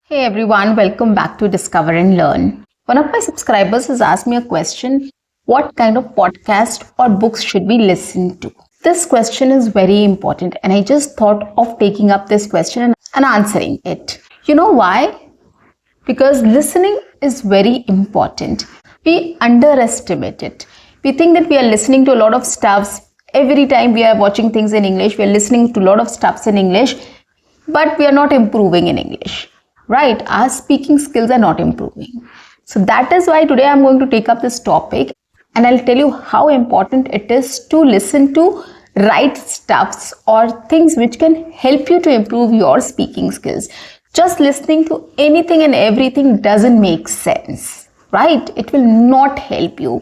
Hey everyone, welcome back to Discover and Learn. One of my subscribers has asked me a question: what kind of podcast or books should we listen to? This question is very important and I just thought of taking up this question and answering it. You know why? Because listening is very important. We underestimate it. We think that we are listening to a lot of stuffs. Every time we are watching things in English, we are listening to a lot of stuffs in English, but we are not improving in English. Right, our speaking skills are not improving. So that is why today I'm going to take up this topic and I'll tell you how important it is to listen to right stuffs or things which can help you to improve your speaking skills. Just listening to anything and everything doesn't make sense, right? It will not help you.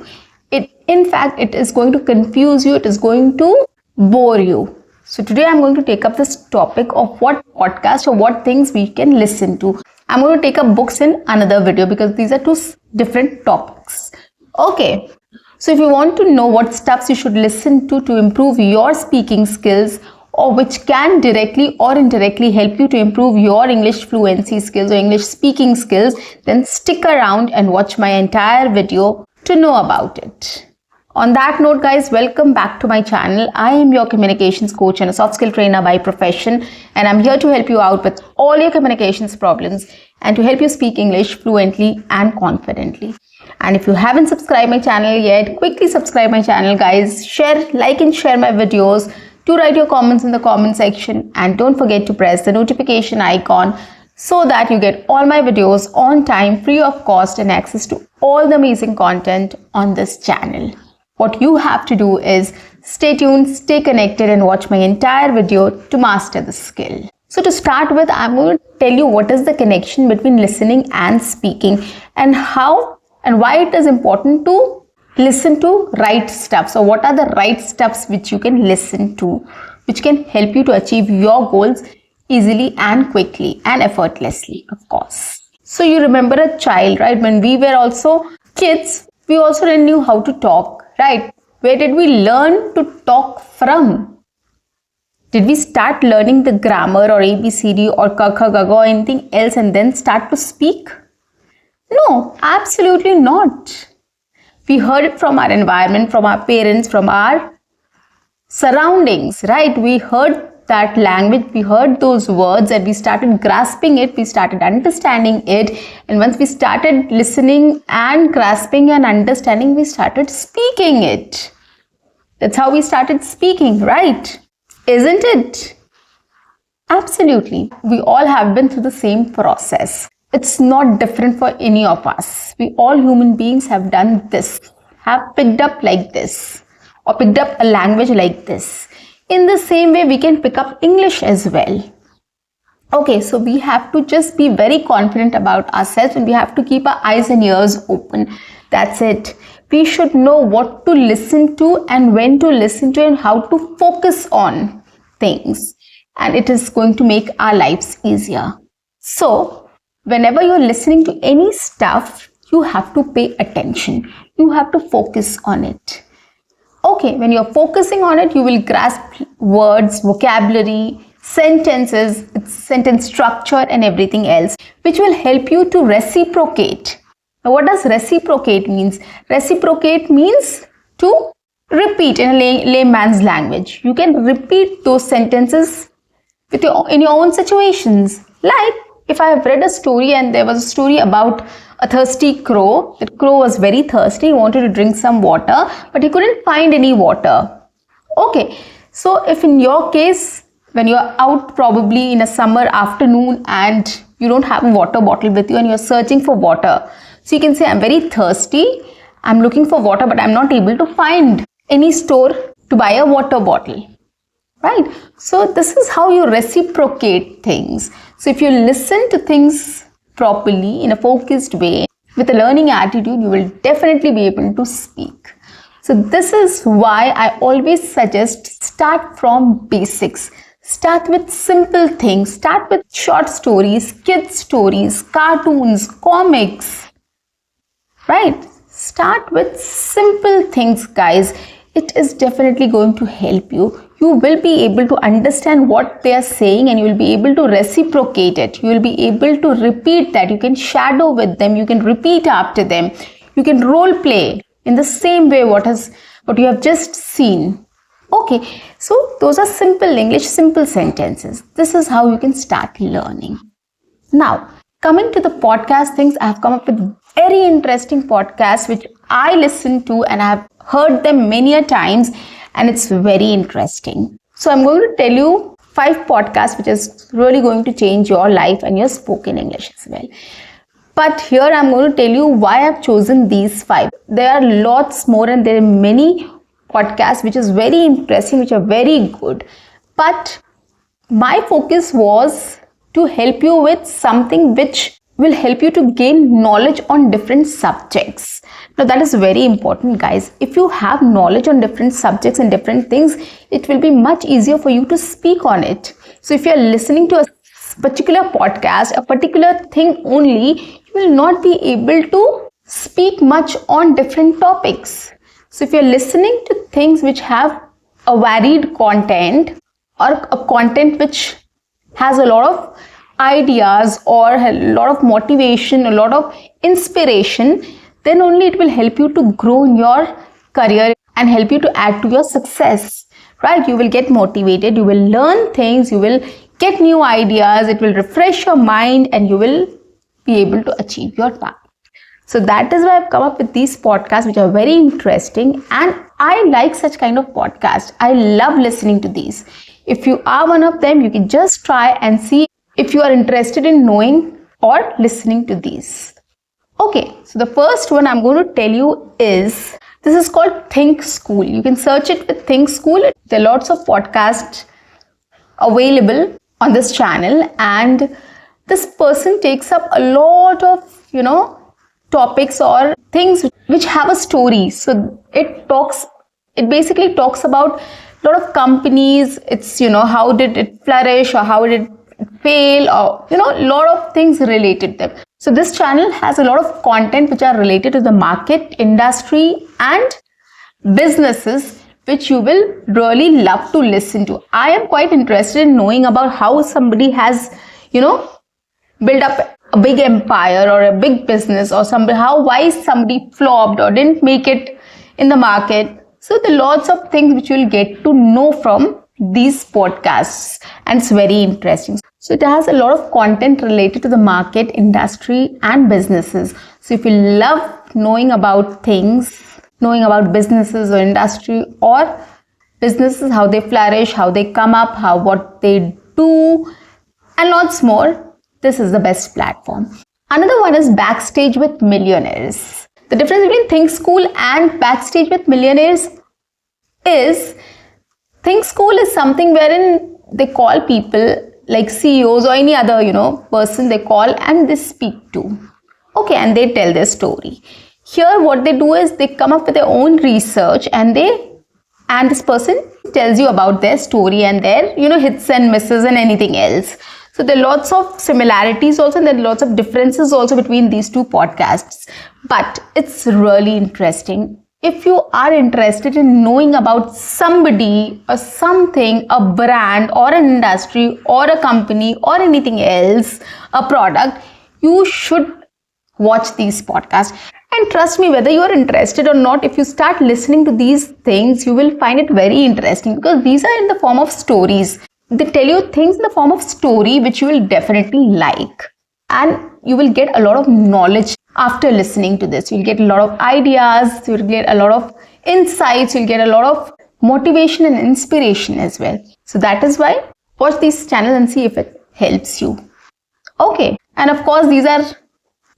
In fact, it is going to confuse you. It is going to bore you. So today I'm going to take up this topic of what podcast or what things we can listen to. I'm going to take up books in another video because these are two different topics. Okay, so if you want to know what stuffs you should listen to improve your speaking skills or which can directly or indirectly help you to improve your English fluency skills or English speaking skills, then stick around and watch my entire video to know about it. On that note, guys, welcome back to my channel. I am your communications coach and a soft skill trainer by profession, and I'm here to help you out with all your communications problems and to help you speak English fluently and confidently. And if you haven't subscribed my channel yet, quickly subscribe my channel, guys. Share, like and share my videos. Do write your comments in the comment section and don't forget to press the notification icon so that you get all my videos on time, free of cost, and access to all the amazing content on this channel. What you have to do is stay tuned, stay connected and watch my entire video to master the skill. So to start with, I'm going to tell you what is the connection between listening and speaking and how and why it is important to listen to right stuff. So what are the right stuffs which you can listen to, which can help you to achieve your goals easily and quickly and effortlessly, of course. So you remember a child, right? When we were also kids, we also didn't know how to talk. Right? Where did we learn to talk from? Did we start learning the grammar or ABCD or Kakha Gaga or anything else and then start to speak? No, absolutely not. We heard it from our environment, from our parents, from our surroundings, right? We heard that language, we heard those words and we started grasping it, we started understanding it, and once we started listening and grasping and understanding, we started speaking it. That's how we started speaking, right? Isn't it? Absolutely. We all have been through the same process. It's not different for any of us. We all human beings have done this, have picked up like this, or picked up a language like this. In the same way, we can pick up English as well. Okay, so we have to just be very confident about ourselves and we have to keep our eyes and ears open. That's it. We should know what to listen to and when to listen to and how to focus on things. And it is going to make our lives easier. So, whenever you're listening to any stuff, you have to pay attention. You have to focus on it. Okay, when you're focusing on it, you will grasp words, vocabulary, sentences, sentence structure and everything else, which will help you to reciprocate. Now, what does reciprocate means? Reciprocate means to repeat in a layman's language. You can repeat those sentences in your own situations. Like, if I have read a story and there was a story about a thirsty crow. That crow was very thirsty. He wanted to drink some water, but he couldn't find any water. Okay, so if in your case, when you're out probably in a summer afternoon and you don't have a water bottle with you and you're searching for water, so you can say, I'm very thirsty. I'm looking for water, but I'm not able to find any store to buy a water bottle. Right? So this is how you reciprocate things. So if you listen to things properly in a focused way with a learning attitude, you will definitely be able to speak. So this is why I always suggest start from basics. Start with simple things. Start with short stories, kids stories, cartoons, comics. Right? Start with simple things, guys. It is definitely going to help you. you will be able to understand what they are saying and you will be able to reciprocate it. You will be able to repeat that. You can shadow with them. You can repeat after them. You can role play in the same way what you have just seen. Okay, so those are simple English, simple sentences. This is how you can start learning. Now, coming to the podcast things, I have come up with very interesting podcasts which I listen to and I have heard them many a times, and it's very interesting. So I'm going to tell you 5 podcasts which is really going to change your life and your spoken English as well. But here I'm going to tell you why I've chosen these 5. There are lots more and there are many podcasts which is very interesting, which are very good. But my focus was to help you with something which will help you to gain knowledge on different subjects. Now that is very important, guys. If you have knowledge on different subjects and different things, it will be much easier for you to speak on it. So if you are listening to a particular podcast, a particular thing only, you will not be able to speak much on different topics. So if you are listening to things which have a varied content or a content which has a lot of ideas or a lot of motivation, a lot of inspiration, then only it will help you to grow in your career and help you to add to your success, right? You will get motivated, you will learn things, you will get new ideas, it will refresh your mind and you will be able to achieve your target. So that is why I've come up with these podcasts which are very interesting, and I like such kind of podcasts. I love listening to these. If you are one of them, you can just try and see if you are interested in knowing or listening to these. Okay, so the first one I'm going to tell you is, this is called Think School. You can search it with Think School. There are lots of podcasts available on this channel, and this person takes up a lot of, topics or things which have a story. So it basically talks about a lot of companies. It's, how did it flourish or how did it fail, or, a lot of things related to them. So this channel has a lot of content which are related to the market, industry and businesses, which you will really love to listen to. I am quite interested in knowing about how somebody has, built up a big empire or a big business, or why somebody flopped or didn't make it in the market. So there are lots of things which you will get to know from these podcasts, and it's very interesting. So it has a lot of content related to the market, industry and businesses. So if you love knowing about things, knowing about businesses or industry or businesses, how they flourish, how they come up, what they do and lots more, this is the best platform. Another one is Backstage with Millionaires. The difference between Think School and Backstage with Millionaires is, Think School is something wherein they call people like CEOs or any other, person they call and they speak to. Okay, and they tell their story. Here what they do is they come up with their own research and this person tells you about their story and their, hits and misses and anything else. So there are lots of similarities also, and there are lots of differences also between these two podcasts. But it's really interesting. If you are interested in knowing about somebody or something, a brand or an industry or a company or anything else, a product, you should watch these podcasts. And trust me, whether you are interested or not, if you start listening to these things, you will find it very interesting, because these are in the form of stories. They tell you things in the form of story which you will definitely like, and you will get a lot of knowledge after listening to this. You'll get a lot of ideas, you'll get a lot of insights, you'll get a lot of motivation and inspiration as well. So that is why watch these channels and see if it helps you. Okay, and of course these are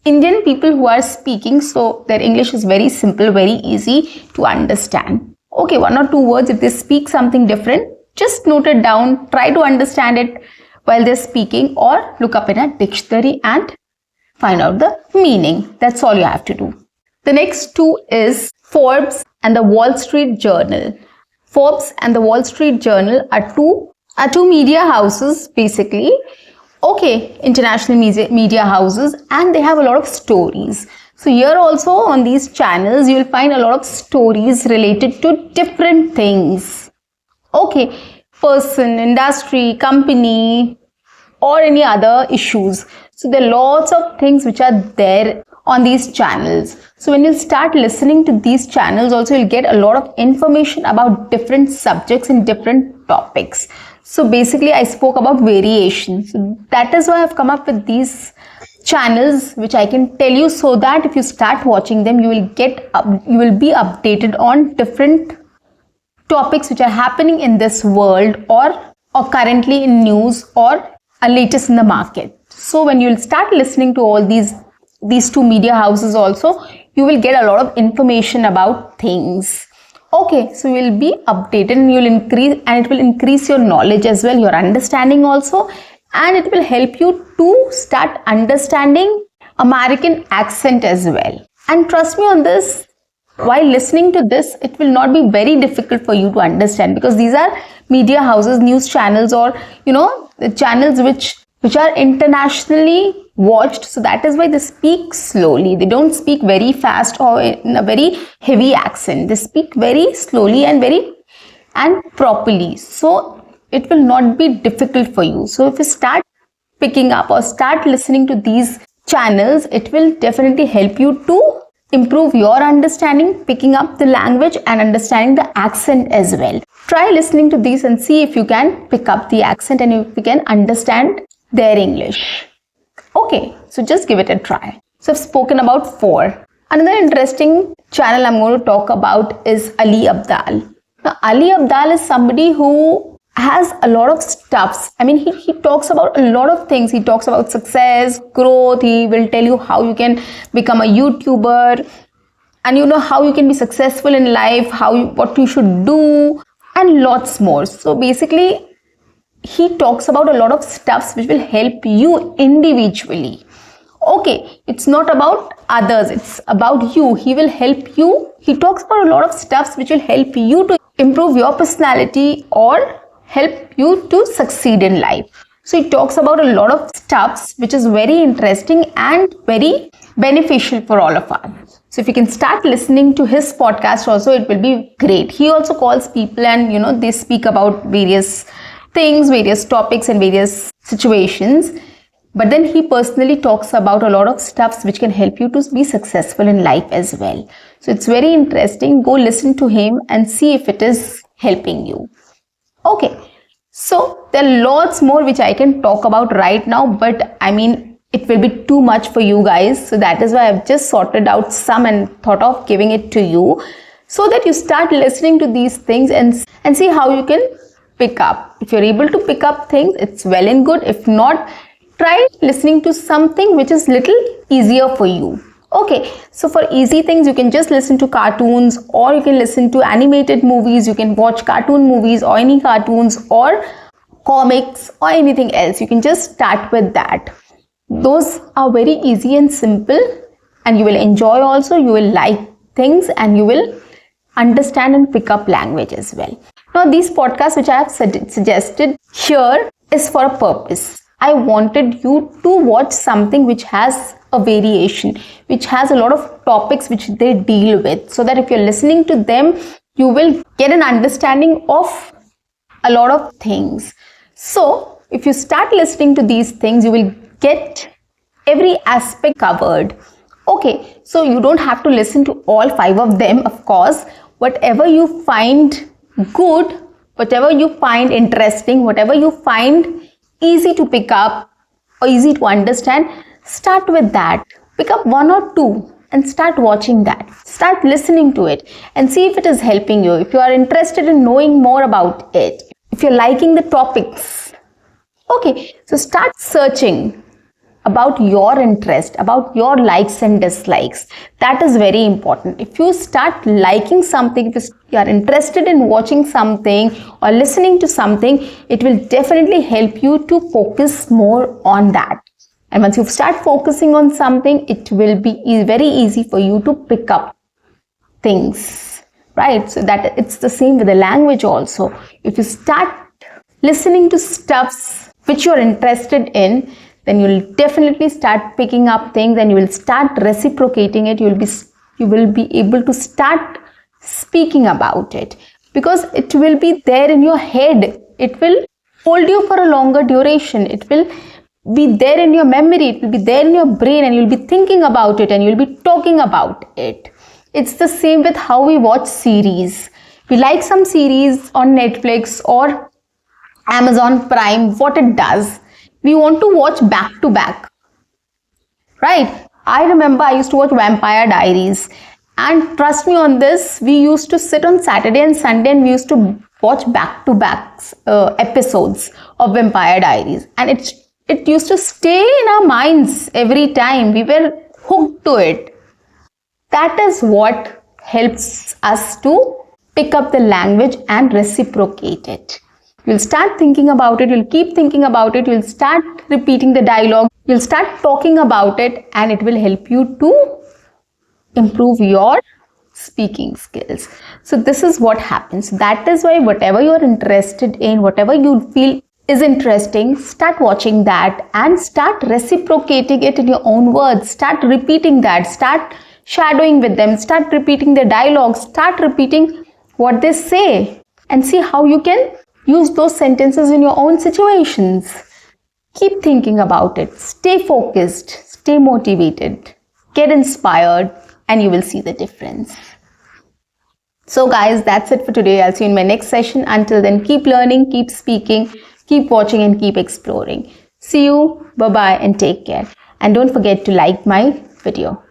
Indian people who are speaking, so their English is very simple, very easy to understand. Okay, 1 or 2 words, if they speak something different, just note it down, try to understand it while they're speaking, or look up in a dictionary and find out the meaning. That's all you have to do. The next 2 is Forbes and the Wall Street Journal. Forbes and the Wall Street Journal are two media houses basically. Okay, international media houses, and they have a lot of stories. So here also on these channels, you will find a lot of stories related to different things. Okay, person, industry, company, or any other issues. So there are lots of things which are there on these channels. So when you start listening to these channels also, you'll get a lot of information about different subjects and different topics. So basically I spoke about variation. So that is why I've come up with these channels which I can tell you, so that if you start watching them, you will be updated on different topics which are happening in this world, or currently in news, or latest in the market. So when you'll start listening to all these two media houses also, you will get a lot of information about things. Okay, so you will be updated, and it will increase your knowledge as well, your understanding also, and it will help you to start understanding American accent as well. And trust me on this, while listening to this, it will not be very difficult for you to understand, because these are media houses, news channels, or the channels which are internationally watched. So that is why they speak slowly. They don't speak very fast or in a very heavy accent. They speak very slowly and properly. So it will not be difficult for you. So if you start picking up or start listening to these channels, it will definitely help you to improve your understanding, picking up the language and understanding the accent as well. Try listening to these and see if you can pick up the accent and if you can understand their English. Okay, so just give it a try. So I've spoken about 4. Another interesting channel I'm going to talk about is Ali Abdaal. Now, Ali Abdaal is somebody who has a lot of stuffs. I mean, he talks about a lot of things. He talks about success, growth. He will tell you how you can become a YouTuber, and how you can be successful in life, what you should do, and lots more. So basically, he talks about a lot of stuffs which will help you individually. Okay, it's not about others, it's about you. He will help you. He talks about a lot of stuffs which will help you to improve your personality or help you to succeed in life. So he talks about a lot of stuffs which is very interesting and very beneficial for all of us. So if you can start listening to his podcast also, it will be great. He also calls people and they speak about various things, various topics and various situations. But then he personally talks about a lot of stuffs which can help you to be successful in life as well. So it's very interesting. Go listen to him and see if it is helping you. Okay, so there are lots more which I can talk about right now, but I mean, it will be too much for you guys. So that is why I've just sorted out some and thought of giving it to you, so that you start listening to these things and see how you can pick up. If you're able to pick up things, it's well and good. If not, try listening to something which is little easier for you. Okay, so for easy things, you can just listen to cartoons, or you can listen to animated movies. You can watch cartoon movies or any cartoons or comics or anything else. You can just start with that. Those are very easy and simple, and you will enjoy also. You will like things and you will understand and pick up language as well. Now, these podcasts which I have suggested here is for a purpose. I wanted you to watch something which has a variation, which has a lot of topics which they deal with, so that if you're listening to them, you will get an understanding of a lot of things. So if you start listening to these things, you will get every aspect covered. Okay, so you don't have to listen to all 5 of them, of course. Whatever you find good, whatever you find interesting, whatever you find easy to pick up or easy to understand, start with that. Pick up 1 or 2 and start watching that. Start listening to it and see if it is helping you. If you are interested in knowing more about it, if you're liking the topics, okay, so start searching about your interest, about your likes and dislikes. That is very important. If you start liking something, if you are interested in watching something or listening to something, it will definitely help you to focus more on that. And once you start focusing on something, it will be very easy for you to pick up things, right? So that it's the same with the language also. If you start listening to stuffs which you're interested in, then you will definitely start picking up things and you will start reciprocating it. You will be able to start speaking about it, because it will be there in your head It will hold you for a longer duration. It will be there in your memory, it will be there in your brain, and you'll be thinking about it and you'll be talking about it. It's the same with how we watch series. We like some series on Netflix or Amazon Prime. What it does, we want to watch back to back, right? I remember I used to watch Vampire Diaries, and trust me on this, we used to sit on Saturday and Sunday and we used to watch back to back episodes of Vampire Diaries, and it used to stay in our minds every time. We were hooked to it. That is what helps us to pick up the language and reciprocate it. You'll start thinking about it, you'll keep thinking about it, you'll start repeating the dialogue, you'll start talking about it, and it will help you to improve your speaking skills. So this is what happens. That is why whatever you're interested in, whatever you feel is interesting, start watching that and start reciprocating it in your own words. Start repeating that, start shadowing with them, start repeating their dialogues, start repeating what they say, and see how you can use those sentences in your own situations. Keep thinking about it, stay focused, stay motivated, get inspired, and you will see the difference. So guys, that's it for today. I'll see you in my next session. Until then, keep learning, keep speaking, keep watching, and keep exploring. See you, bye-bye, and take care. And don't forget to like my video.